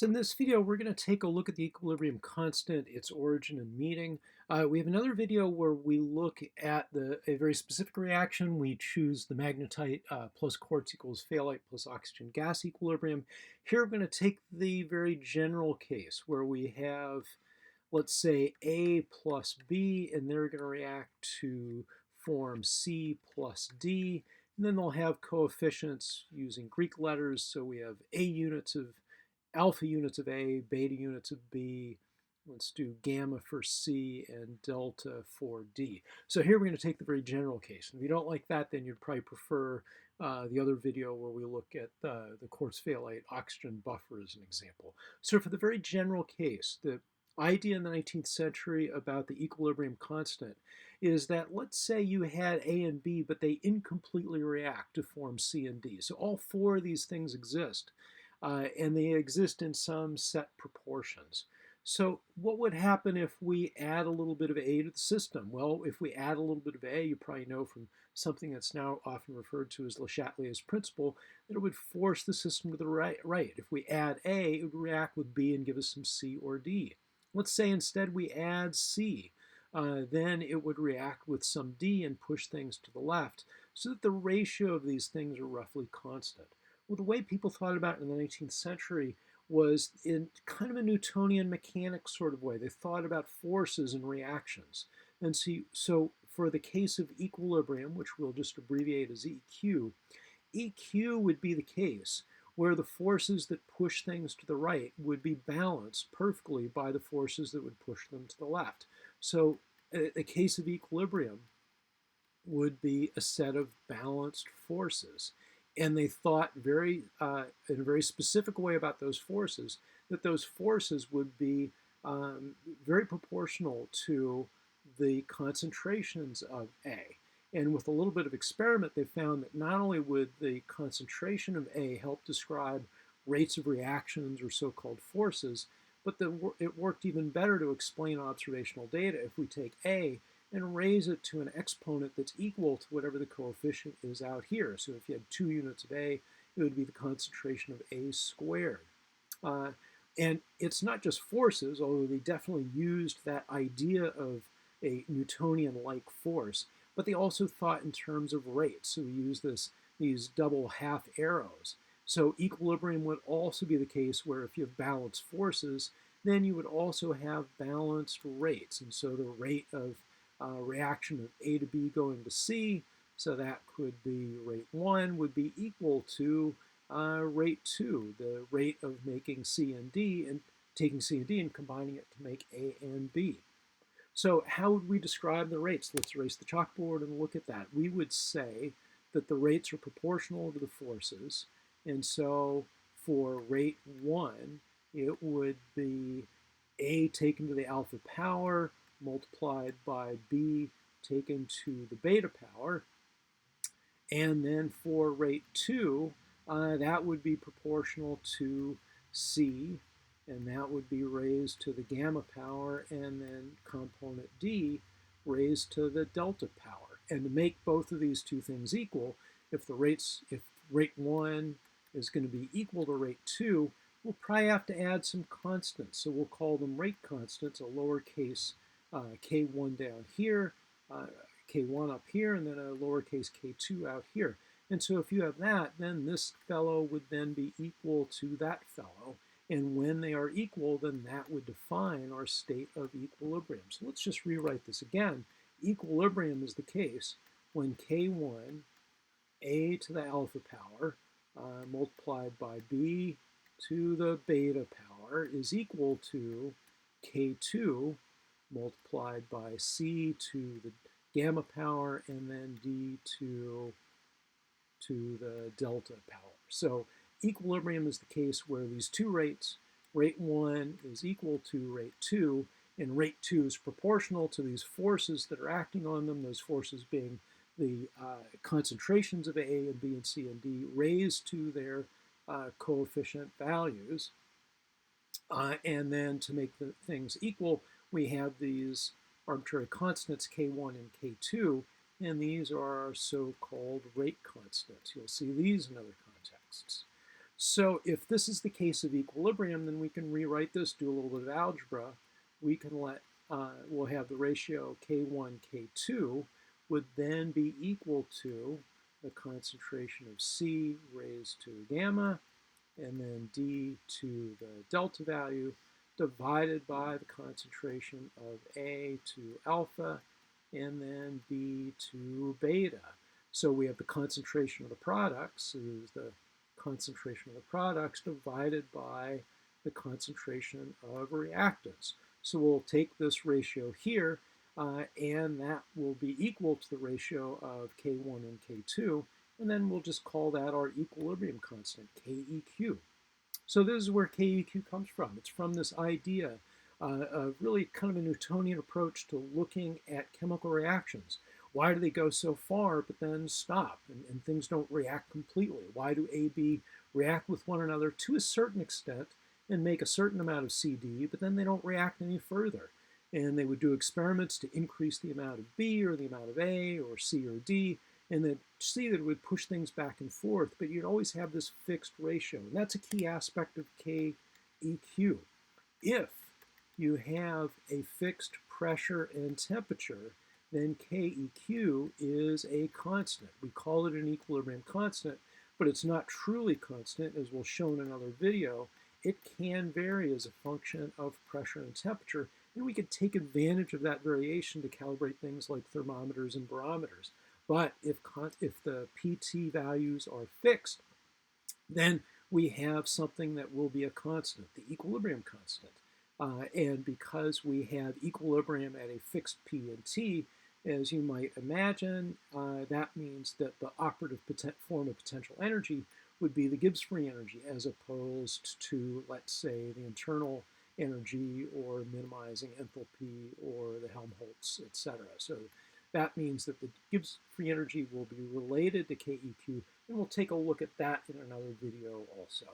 So in this video, we're going to take a look at the equilibrium constant, its origin and meaning. We have another video where we look at a very specific reaction. We choose the magnetite plus quartz equals phthalate plus oxygen gas equilibrium. Here we're going to take the very general case where we have, let's say, A plus B, and they're going to react to form C plus D. And then they'll have coefficients using Greek letters. So we have A units of alpha units of A, beta units of B. Let's do gamma for C and delta for D. So here we're going to take the very general case. And if you don't like that, then you'd probably prefer the other video where we look at the quartz phthalate oxygen buffer as an example. So for the very general case, the idea in the 19th century about the equilibrium constant is that, let's say you had A and B, but they incompletely react to form C and D. So all four of these things exist. And they exist in some set proportions. So what would happen if we add a little bit of A to the system? Well, if we add a little bit of A, you probably know from something that's now often referred to as Le Chatelier's principle, that it would force the system to the right. If we add A, it would react with B and give us some C or D. Let's say instead we add C. Then it would react with some D and push things to the left, so that the ratio of these things are roughly constant. Well, the way people thought about it in the 19th century was in kind of a Newtonian mechanics sort of way. They thought about forces and reactions. And so for the case of equilibrium, which we'll just abbreviate as EQ, EQ would be the case where the forces that push things to the right would be balanced perfectly by the forces that would push them to the left. So a case of equilibrium would be a set of balanced forces. And they thought in a very specific way about those forces, that those forces would be very proportional to the concentrations of A. And with a little bit of experiment, they found that not only would the concentration of A help describe rates of reactions or so-called forces, but it worked even better to explain observational data if we take A and raise it to an exponent that's equal to whatever the coefficient is out here. So if you had 2 units of A, it would be the concentration of A squared. And it's not just forces, although they definitely used that idea of a Newtonian-like force, but they also thought in terms of rates. So we use these double half arrows. So equilibrium would also be the case where if you have balanced forces, then you would also have balanced rates. And so the rate of reaction of A to B going to C, so that could be rate 1 would be equal to rate 2, the rate of making C and D, and taking C and D and combining it to make A and B. So how would we describe the rates? Let's erase the chalkboard and look at that. We would say that the rates are proportional to the forces, and so for rate 1, it would be A taken to the alpha power multiplied by B taken to the beta power. And then for rate 2, that would be proportional to C, and that would be raised to the gamma power, and then component D raised to the delta power. And to make both of these two things equal, if rate 1 is going to be equal to rate 2, we'll probably have to add some constants. So we'll call them rate constants, a lowercase K1 down here, K1 up here, and then a lowercase K2 out here. And so if you have that, then this fellow would then be equal to that fellow. And when they are equal, then that would define our state of equilibrium. So let's just rewrite this again. Equilibrium is the case when K1, A to the alpha power, multiplied by B to the beta power is equal to K2 multiplied by C to the gamma power, and then D to the delta power. So equilibrium is the case where these two rates, rate 1 is equal to rate 2, and rate 2 is proportional to these forces that are acting on them, those forces being the concentrations of A and B and C and D raised to their coefficient values. And then to make the things equal, we have these arbitrary constants K1 and K2, and these are our so-called rate constants. You'll see these in other contexts. So if this is the case of equilibrium, then we can rewrite this, do a little bit of algebra. We can we'll have the ratio K1, K2 would then be equal to the concentration of C raised to gamma, and then D to the delta value, divided by the concentration of A to alpha, and then B to beta. So we have the concentration of the products, is the concentration of the products divided by the concentration of reactants. So we'll take this ratio here, and that will be equal to the ratio of K1 and K2, and then we'll just call that our equilibrium constant, Keq. So this is where Keq comes from. It's from this idea of really kind of a Newtonian approach to looking at chemical reactions. Why do they go so far but then stop and things don't react completely? Why do A, B react with one another to a certain extent and make a certain amount of CD, but then they don't react any further? And they would do experiments to increase the amount of B or the amount of A or C or D, and then see that it would push things back and forth, but you'd always have this fixed ratio. And that's a key aspect of Keq. If you have a fixed pressure and temperature, then Keq is a constant. We call it an equilibrium constant, but it's not truly constant, as we'll show in another video. It can vary as a function of pressure and temperature, and we could take advantage of that variation to calibrate things like thermometers and barometers. But if the PT values are fixed, then we have something that will be a constant, the equilibrium constant. And because we have equilibrium at a fixed P and T, as you might imagine, that means that the operative form of potential energy would be the Gibbs free energy, as opposed to, let's say, the internal energy or minimizing enthalpy or the Helmholtz, etc. So that means that the Gibbs free energy will be related to Keq, and we'll take a look at that in another video also.